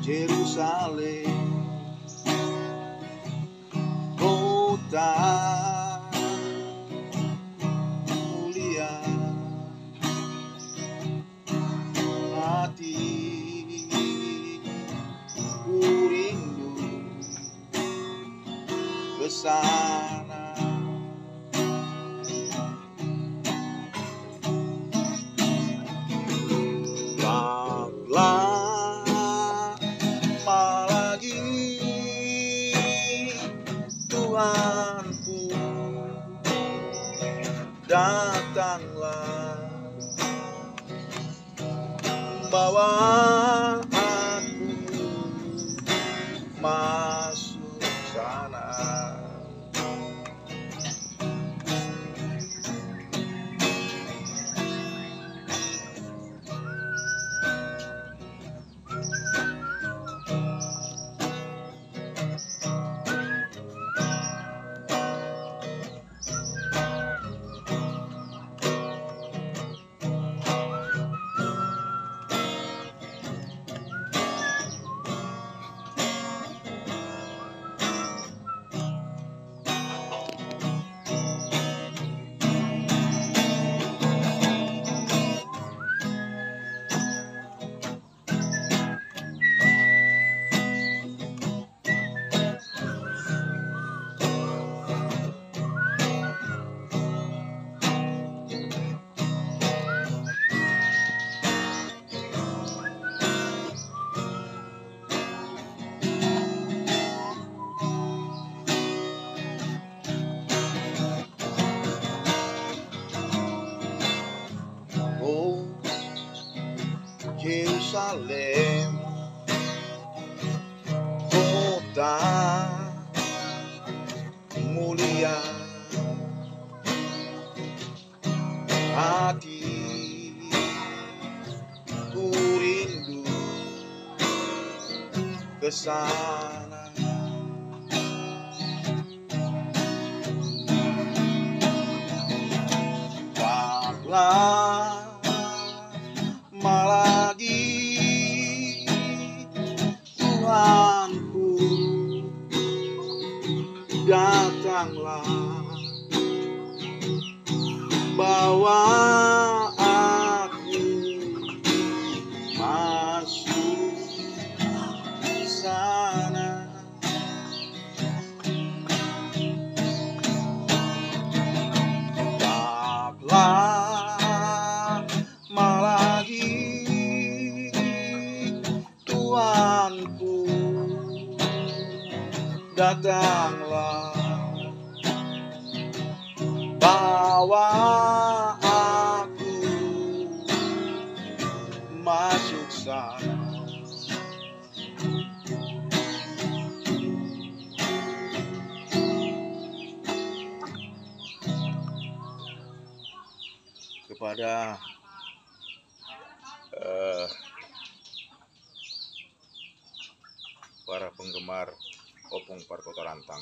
Yerusalem, kota mulia, hati ku rindu ke sana. Lama lagi Tuhanku, datanglah, bawa aku masuk sana. Oh Yerusalem, kota mulia, hati ku rindu ke sana. Lama lagi Tuhanku, datanglah, bawa aku masuk sana. Lama lagi Tuhanku, datanglah, bawa aku masuk sana. Kepada para penggemar Opung Parkota Rantang,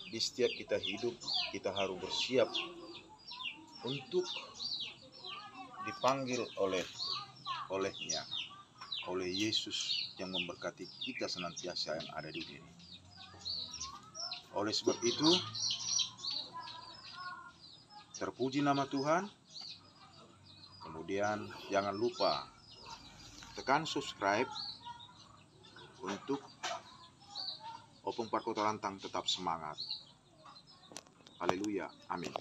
di setiap kita hidup, kita harus bersiap untuk dipanggil olehnya, oleh Yesus yang memberkati kita senantiasa yang ada di dunia. Oleh sebab itu, terpuji nama Tuhan. Kemudian jangan lupa tekan subscribe untuk Opung Parkota Rantang tetap semangat. Haleluya, amin.